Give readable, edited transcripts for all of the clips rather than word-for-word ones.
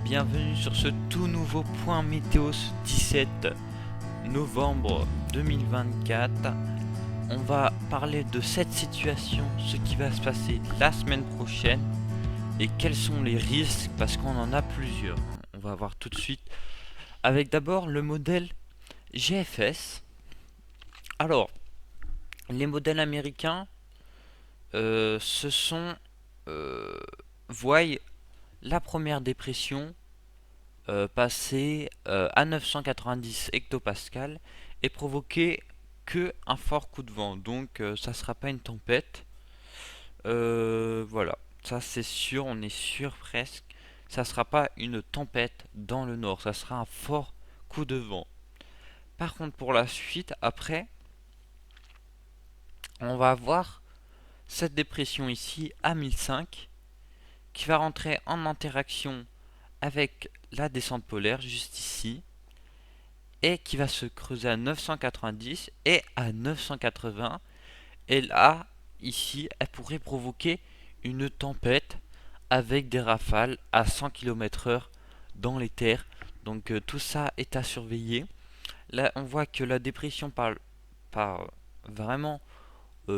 bienvenue sur ce tout nouveau point météo 17 novembre 2024. On va parler de cette situation, ce qui va se passer la semaine prochaine et quels sont les risques parce qu'on en a plusieurs. On va voir tout de suite avec d'abord le modèle GFS. Alors, les modèles américains ce sont voient la première dépression passer à 990 hectopascales et provoquer que un fort coup de vent. Donc ça sera pas une tempête. Voilà, ça c'est sûr, on est sûr presque. Ça sera pas une tempête dans le nord, ça sera un fort coup de vent. Par contre pour la suite, après, on va avoir cette dépression ici à 1005 qui va rentrer en interaction avec la descente polaire juste ici et qui va se creuser à 990 et à 980. Et là, ici, elle pourrait provoquer une tempête avec des rafales à 100 km/h dans les terres. Donc tout ça est à surveiller. Là, on voit que la dépression part vraiment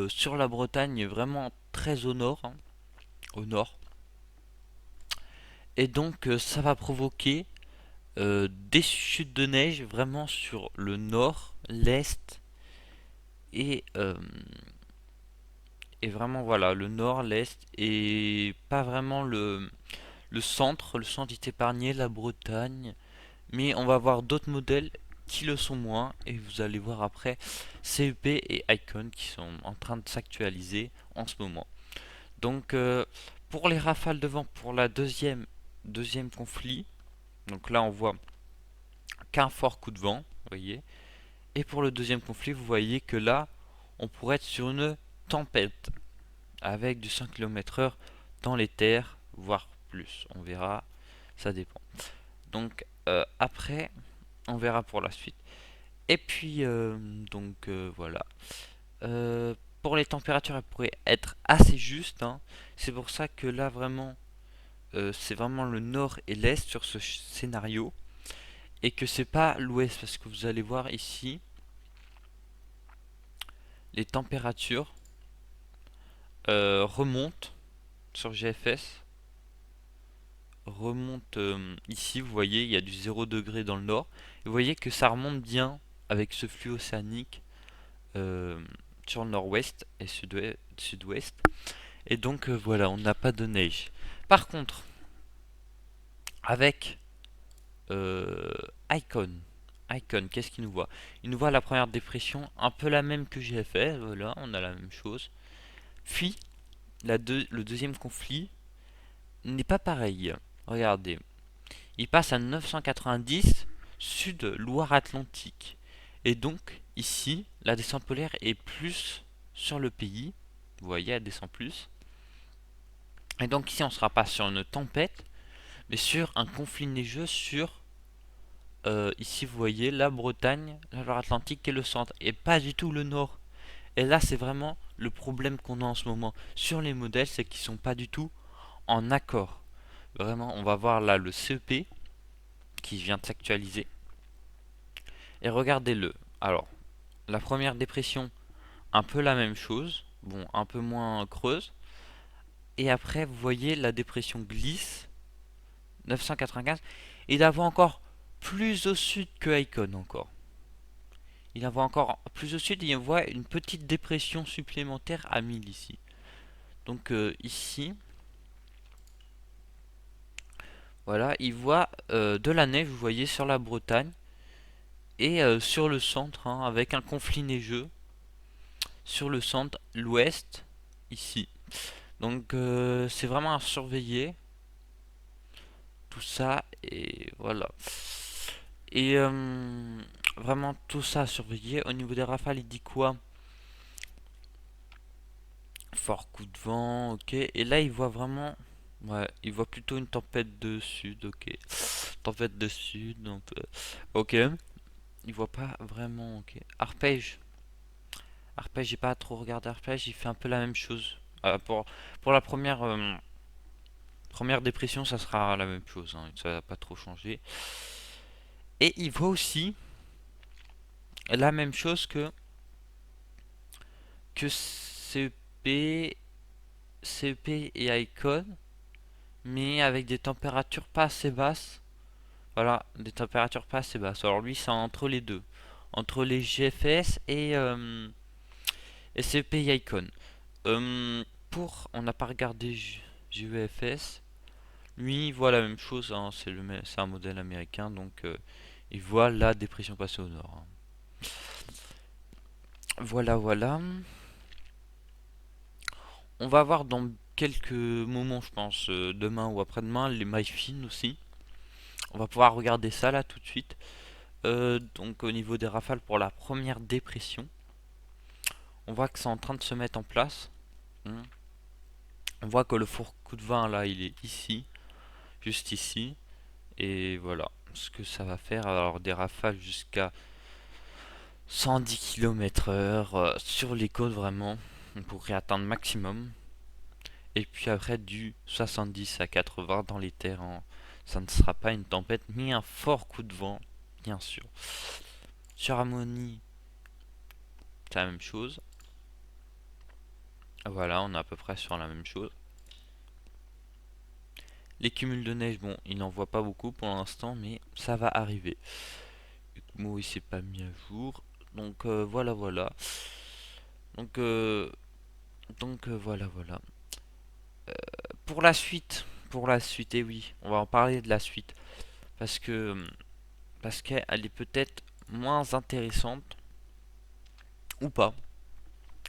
sur la Bretagne, vraiment très au nord, hein, au nord. Et donc ça va provoquer des chutes de neige vraiment sur le nord, l'est et, et vraiment voilà le nord, l'est et pas vraiment le centre. Le centre est épargné, la Bretagne, mais on va voir d'autres modèles qui le sont moins et vous allez voir après CEP et Icon qui sont en train de s'actualiser en ce moment. Donc pour les rafales de vent pour la deuxième conflit, donc là on voit qu'un fort coup de vent, vous voyez. Et pour le deuxième conflit, vous voyez que là, on pourrait être sur une tempête avec du 5 km/h dans les terres, voire plus. On verra, ça dépend. Donc après, on verra pour la suite. Et puis, voilà. Pour les températures, elles pourraient être assez justes, hein. C'est pour ça que là, vraiment, c'est vraiment le nord et l'est sur ce scénario. Et que c'est pas l'ouest, parce que vous allez voir ici, les températures remontent sur GFS, remontent ici, vous voyez, il y a du 0 degré dans le nord. Et vous voyez que ça remonte bien avec ce flux océanique euh, sur le nord-ouest et sud-ouest. Et donc voilà, on n'a pas de neige. Par contre, avec euh, Icon, Icon, qu'est-ce qu'il nous voit? Il nous voit la première dépression, un peu la même que GFS, voilà, on a la même chose. Puis, le deuxième conflit n'est pas pareil. Regardez, il passe à 990 sud Loire-Atlantique. Et donc, ici, la descente polaire est plus sur le pays. Vous voyez, elle descend plus. Et donc ici, on ne sera pas sur une tempête, mais sur un conflit neigeux sur, ici, vous voyez, la Bretagne, la Loire-Atlantique et le centre. Et pas du tout le nord. Et là, c'est vraiment le problème qu'on a en ce moment sur les modèles, c'est qu'ils sont pas du tout en accord. Vraiment, on va voir là le CEP qui vient de s'actualiser. Et regardez-le. Alors, la première dépression, un peu la même chose. Bon, un peu moins creuse. Et après, vous voyez, la dépression glisse. 995. Il la voit encore plus au sud que Icon encore. Il la voit encore plus au sud et il voit une petite dépression supplémentaire à 1000 ici. Donc ici, voilà, il voit de la neige, vous voyez, sur la Bretagne et sur le centre, hein, avec un conflit neigeux sur le centre, l'ouest, ici. Donc c'est vraiment à surveiller tout ça et voilà. Et vraiment tout ça à surveiller. Au niveau des rafales, il dit quoi? Fort coup de vent, ok. Et là, il voit vraiment, ouais, il voit plutôt une tempête de sud, ok. Tempête de sud, donc, ok. Il voit pas vraiment, ok. Arpège. Arpège, j'ai pas trop regardé Arpège, il fait un peu la même chose. Pour la Première dépression, ça sera la même chose, hein, ça va pas trop changer. Et il voit aussi la même chose que CEP, CEP et Icon, mais avec des températures pas assez basses. Voilà, des températures pas assez basses. Alors lui, c'est entre les deux, entre les GFS et CEP et Icon. On n'a pas regardé GEFS. Lui, il voit la même chose, hein, c'est un modèle américain, donc il voit la dépression passer au nord, hein. Voilà, voilà. On va voir dans quelques moments, je pense, demain ou après-demain, les MyFin aussi. On va pouvoir regarder ça là tout de suite. Donc au niveau des rafales pour la première dépression, on voit que c'est en train de se mettre en place. Hmm. On voit que le four coup de vent là, il est ici, juste ici. Et voilà ce que ça va faire. Alors des rafales jusqu'à 110 km/h sur les côtes vraiment. On pourrait atteindre maximum. Et puis après du 70 à 80 dans les terres, hein. Ça ne sera pas une tempête, mais un fort coup de vent, bien sûr. Sur Harmonie, c'est la même chose. Voilà, on est à peu près sur la même chose. Les cumuls de neige, bon, il n'en voit pas beaucoup pour l'instant, mais ça va arriver. Moi, il s'est pas mis à jour. Donc voilà, voilà. Donc, euh, voilà, voilà. Pour la suite, et oui, on va en parler de la suite. Parce que parce qu'elle est peut-être moins intéressante ou pas,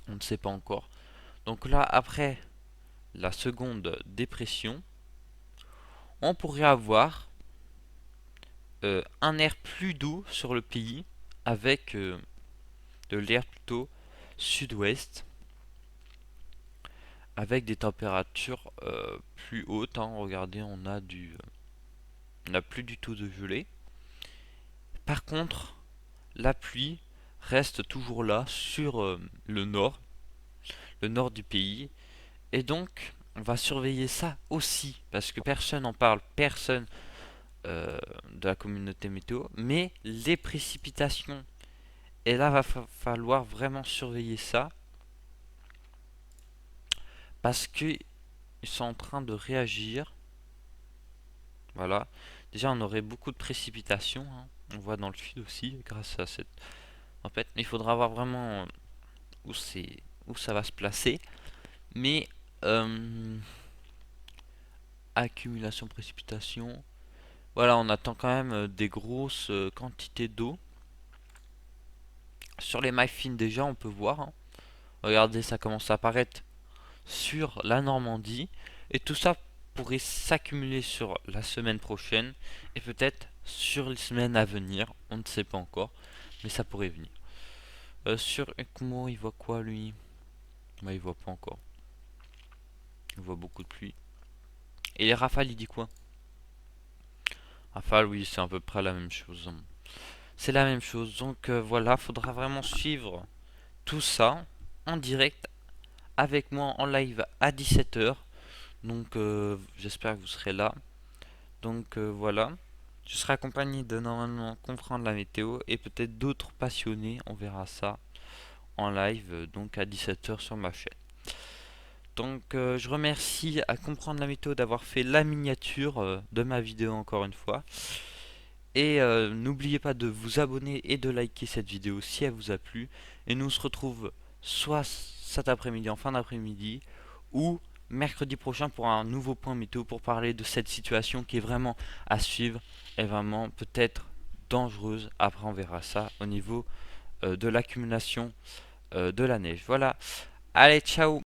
on ne sait pas encore. Donc là, après la seconde dépression, on pourrait avoir un air plus doux sur le pays avec de l'air plutôt sud-ouest avec des températures plus hautes, hein. Regardez, on n'a plus du tout de gelée. Par contre, la pluie reste toujours là sur le nord du pays. Et donc, on va surveiller ça aussi, parce que personne n'en parle, personne de la communauté météo, mais les précipitations. Et là, va falloir vraiment surveiller ça, parce qu'ils sont en train de réagir. Voilà. Déjà, on aurait beaucoup de précipitations, hein. On voit dans le sud aussi, grâce à cette tempête. Mais il faudra voir vraiment où où ça va se placer. Mais accumulation précipitation. Voilà, on attend quand même des grosses quantités d'eau. Sur les mailles fines déjà, on peut voir, hein. Regardez, ça commence à apparaître sur la Normandie. Et tout ça pourrait s'accumuler sur la semaine prochaine. Et peut-être sur les semaines à venir. On ne sait pas encore. Mais ça pourrait venir. Sur Ekmo, il voit quoi lui? Bah, il voit pas encore. Il voit beaucoup de pluie. Et les rafales, il dit quoi? Rafale, oui, c'est à peu près la même chose. C'est la même chose. Donc voilà, faudra vraiment suivre tout ça en direct avec moi en live à 17h. Donc j'espère que vous serez là. Donc voilà. Je serai accompagné de normalement comprendre la météo et peut-être d'autres passionnés. On verra ça en live donc à 17h sur ma chaîne. Donc je remercie à comprendre la météo d'avoir fait la miniature de ma vidéo encore une fois. Et n'oubliez pas de vous abonner et de liker cette vidéo si elle vous a plu. Et nous on se retrouve soit cet après-midi en fin d'après-midi ou mercredi prochain pour un nouveau point météo pour parler de cette situation qui est vraiment à suivre et vraiment peut-être dangereuse. Après on verra ça au niveau de l'accumulation de la neige. Voilà. Allez, ciao.